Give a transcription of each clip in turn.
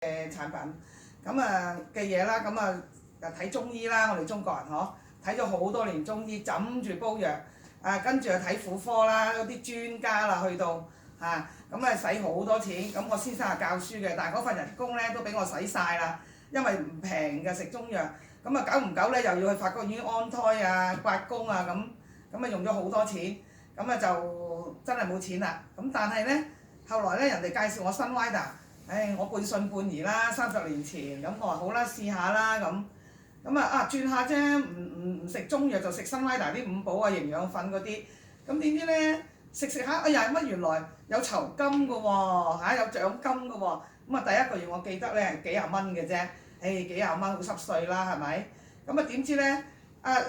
嘅產品，咁嘅嘢啦，咁又睇中醫啦，我哋中國人睇咗好多年中醫，枕住煲藥，跟住又睇婦科啦，嗰啲專家啦去到咁使好多錢，咁我先生係教書嘅，但係嗰份人工咧都俾我使晒啦，因為唔平嘅食中藥，咁久唔久咧又要去法國醫院安胎刮宮咁用咗好多錢，咁就真係冇錢啦，咁但係咧後來咧人哋介紹我Sunrider。我半信半疑啦，30年前咁我話好啦，試下啦咁轉下啫，唔食中藥就食Sunrider啲五寶營養粉嗰啲，咁點知咧食下，哎呀乜原來有酬金㗎喎，有獎金㗎喎，第一個月我記得咧幾廿蚊嘅啫，幾廿蚊好濕碎啦係咪？點知咧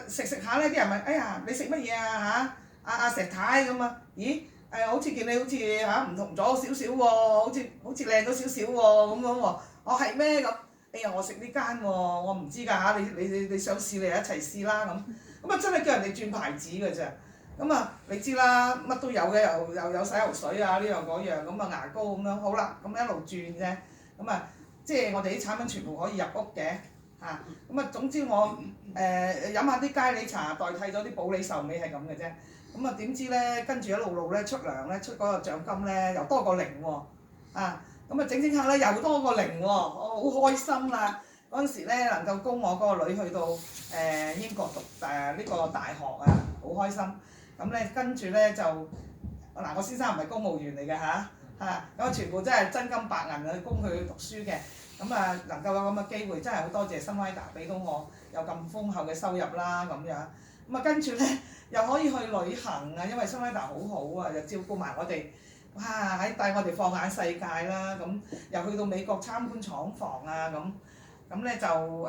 食下咧啲人問，哎呀你食乜嘢啊阿石太咁咦？好似見你好似唔同咗少少喎，好似靚咗少少喎咁樣喎。我係咩咁？哎呀，我食呢間喎，我唔知㗎你想試你一齊試啦咁。真係叫人哋轉牌子㗎咋。你知啦，乜都有嘅，又有洗頭水呢樣嗰樣，牙膏咁樣，好啦，咁一路轉啫。即係我哋啲產品全部可以入屋嘅總之我飲下啲佳理茶代替咗啲保理壽眉係咁嘅啫。點知咧，跟住一路咧出糧咧，出嗰個獎金咧又多個零喎，整下咧又多個零喎，我好開心啦！嗰陣時咧能夠供我嗰個女去到英國讀呢個大學好開心。跟住咧就我先生唔係公務員嚟嘅咁全部真係真金白銀去供佢讀書嘅。能夠有咁嘅機會，真係好多謝Sunrider俾到我有咁豐厚嘅收入啦咁樣。跟住咧又可以去旅行因為Sunrider好好又照顧埋我哋，帶我哋放眼世界啦又去到美國參觀廠房咧就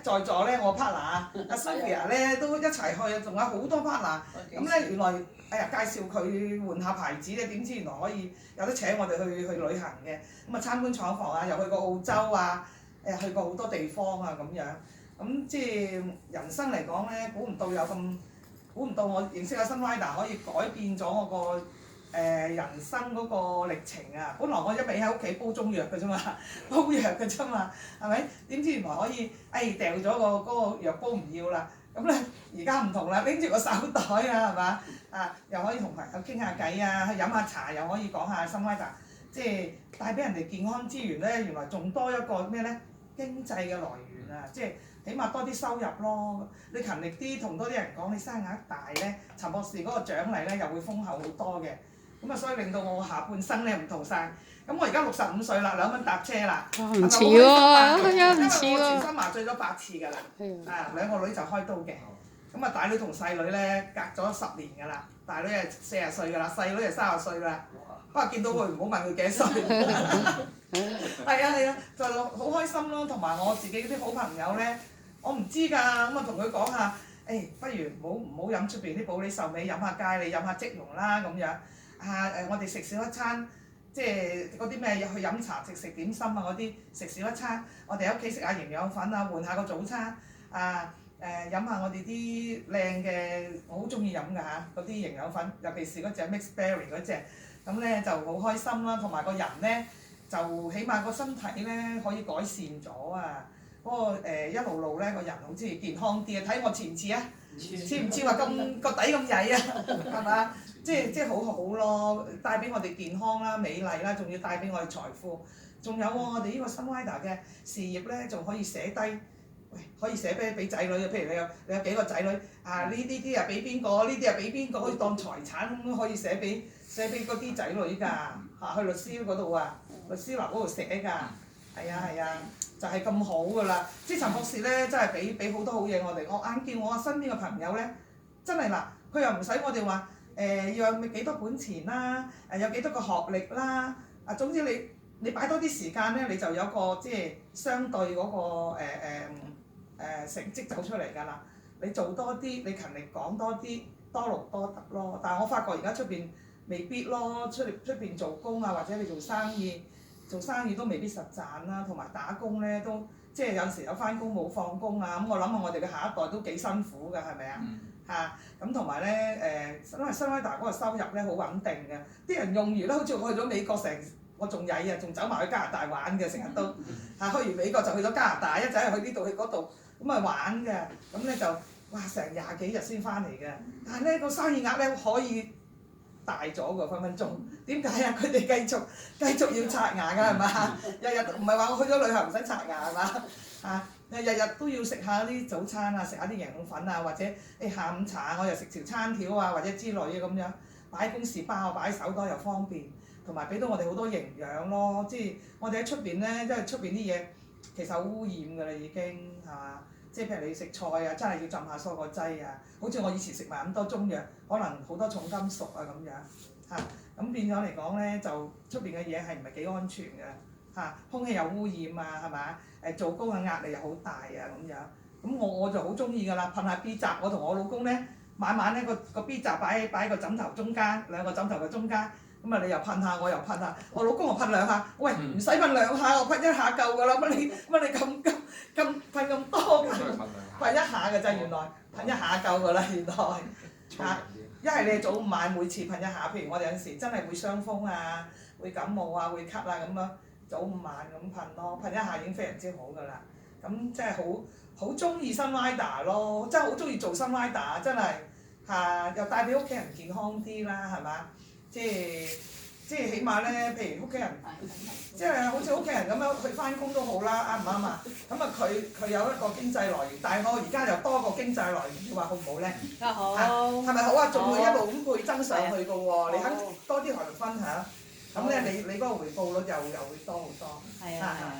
在座咧我 partner 阿 Sophia 咧都一齊去，仲有好多 partner。咧原來介紹佢換下牌子咧，點知原來可以有得請我哋去旅行嘅，參觀廠房又去過澳洲去過好多地方咁樣。即係人生嚟講咧，估唔到我認識阿Sunrider可以改變咗我個人生嗰個歷程本來我一味喺屋企煲中藥嘅啫嘛，煲藥嘅啫嘛，係咪？點知原來可以掉咗嗰個藥煲唔要啦，而家唔同啦，拎住個手袋係嘛？又可以同朋友傾下偈去飲下茶，又可以講下Sunrider，即係帶俾人哋健康資源咧，原來仲多一個咩咧？經濟嘅來源即係起碼多啲收入咯。你勤力啲，同多啲人講，你生額大咧，陳博士嗰個獎勵咧又會豐厚好多嘅。所以令到我下半生咧唔同晒。我而家65歲啦，2蚊搭車啦。唔似喎，唔似喎。因為我全身麻醉咗8次㗎啦。2個女就開刀嘅。大女同細女咧隔咗10年㗎啦。大女係40歲㗎啦，細女係30歲㗎啦。不過見到佢唔好問佢幾多歲。係啊，就好開心咯。同埋我自己啲好朋友咧，我唔知㗎，同佢講下，不如唔好飲出邊啲保理壽眉，飲下佳理，飲下即溶啦咁樣。我哋食少一餐，即係嗰啲咩去飲茶食點心嗰啲，食少一餐。我哋喺屋企食下營養粉換下個早餐。飲下我哋啲靚嘅，我好中意飲㗎嗰啲營養粉，尤其是嗰隻 Mix Berry 嗰隻，咧就好開心啦。同埋個人咧，就起碼個身體咧可以改善咗嗰個一路咧個人好似健康啲睇我前次似唔似話咁個底咁曳係嘛？即係好好咯，帶俾我哋健康啦、美麗啦，仲要帶俾我哋財富。仲有我哋呢個Sunrider嘅事業咧，仲可以寫低，可以寫俾仔女嘅。譬如你有幾個仔女呢啲俾邊個？呢啲俾邊個？可以當財產咁可以寫俾嗰啲仔女㗎去律師嗰度律師樓嗰度寫㗎。係啊，就係咁好㗎啦。即係陳博士咧，真係俾好多好嘢我哋。我眼見我身邊嘅朋友咧，真係嗱，佢又唔使我哋話。要有幾多本錢啦，有幾多個學歷啦，總之你擺多啲時間咧，你就有個即係相對嗰個成績走出嚟㗎啦。你做多啲，你勤力講多啲，多勞多得咯。但係我發覺而家出邊未必咯，出邊做工或者你做生意都未必實賺啦，同埋打工咧都即係有時有翻工冇放工我諗下我哋嘅下一代都幾辛苦㗎，係咪咁同埋咧因為Sunrider嗰個收入咧好穩定嘅，啲人用完咧好似我去咗美國成我仲曳啊，仲走埋去加拿大玩嘅，成日都去完美國就去咗加拿大，一陣去呢度去嗰度，咁啊玩嘅，咁咧就哇成廿幾日先翻嚟嘅，但係咧個生意額咧可以大咗㗎分分鐘，點解啊？佢哋繼續要刷牙㗎係嘛？日日唔係話我去咗旅行唔使刷牙係嘛？日日都要食下啲早餐啊，食下啲營養粉啊，或者下午茶我又食條餐條啊，或者之類嘅咁樣，擺公事包擺手袋又方便。同埋俾到我哋好多營養咯，即係我哋喺出邊咧，即係出邊啲嘢其實好污染㗎啦已經係嘛？即係譬如你食菜啊，真係要浸下蔬果劑啊，好似我以前食埋咁多中藥，可能好多重金屬啊咁樣咁變咗嚟講咧，就出邊嘅嘢係唔係幾安全㗎空氣又污染啊係嘛？做工嘅壓力又好大啊咁樣，咁我就好中意㗎啦，噴下 B 雜，我同我老公咧晚晚咧個 B 雜擺喺個枕頭中間，兩個枕頭嘅中間。咁你又噴下，我又噴下，我老公又噴兩下，喂唔使噴兩下，我噴一下夠㗎啦，乜你咁噴咁多？噴一下㗎咋原來，噴一下夠㗎啦原來一係你早午晚每次噴一下，譬如我哋有陣時真係會傷風啊，會感冒啊，會咳啊咁樣，早午晚咁噴咯，噴一下已經非常之好㗎啦。咁即係好中意 Sunrider 咯，真係好中意做 Sunrider，真係又帶俾屋企人健康啲啦，係嘛？即係起碼咧，譬如屋企人，即係好似屋企人咁樣去翻工都好啦，啱唔啱啊？咁佢有一個經濟來源，但係我而家又多個經濟來源，你話好唔好咧？梗係好。係咪好啊？仲會一路咁倍增上去㗎喎，你肯多啲同人分享，咁咧你嗰個回報率又會多好多。係啊係啊。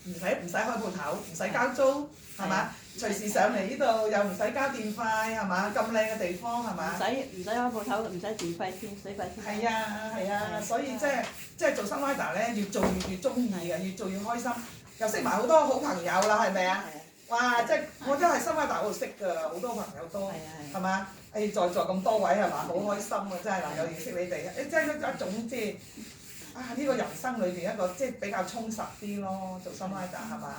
唔使開鋪頭，唔使交租，係嘛？隨時上嚟呢度又唔使交電費，係嘛？咁靚嘅地方係嘛？唔使開鋪頭，唔使電費添，水費添。係啊，所以即係做 Sunrider 咧，越做越中意嘅，越做越開心，又識埋好多好朋友啦，係咪啊？哇！即係我真係 Sunrider 嗰度識㗎，好多朋友都係嘛？在座咁多位係嘛？好開心啊！真係能夠認識你哋，即係一種即係。呢個人生裏邊一個即係比較充實啲咯，做 Sunrider 係嘛？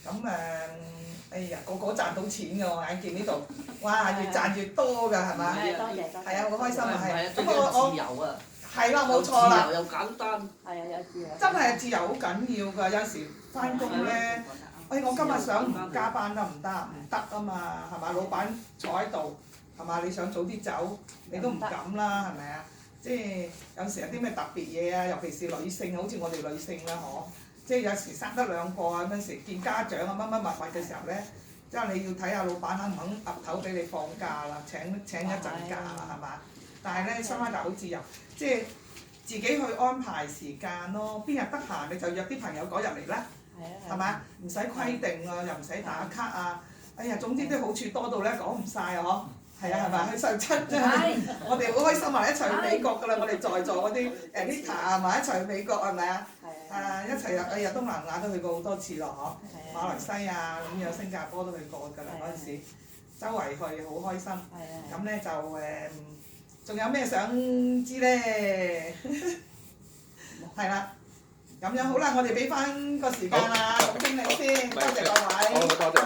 咁個賺到錢㗎，我眼見呢度，哇越賺越多㗎係嘛？多謝。係啊，好開心啊係。咁我自由啊！係啦，冇錯啦。自由又簡單。係啊，有自由。真係自由好緊要㗎，有時翻工咧，我今日想唔加班得唔得？唔得啊嘛，係嘛？老闆坐喺度，係嘛？你想早啲走，你都唔敢啦，係咪啊？即係有時有啲咩特別嘢啊，尤其是女性，好似我哋女性啦，即係有時生得兩個啊，嗰陣時見家長啊乜乜物物嘅時候咧，即係你要睇下老闆肯唔肯岌頭俾你放假啦，請一陣假啦，係嘛？但係咧，Sunrider好自由，即係自己去安排時間咯，邊日得閒你就約啲朋友嗰日嚟啦，係嘛？唔使規定啊，又唔使打卡啊，哎呀，總之啲好處多到咧講唔晒啊，係啊，係咪？去相親真係，我哋好開心啊！一齊去美國㗎啦，我哋在座嗰啲Nita 係咪一齊去美國係咪啊？一齊入東南亞都去過好多次咯，嗬！馬來西亞咁樣，新加坡都去過㗎啦，嗰陣時周圍去好開心。咁咧就仲有咩想知咧？係啦，咁樣好啦，我哋俾翻個時間啦，總經理先，多謝各位。好，多謝。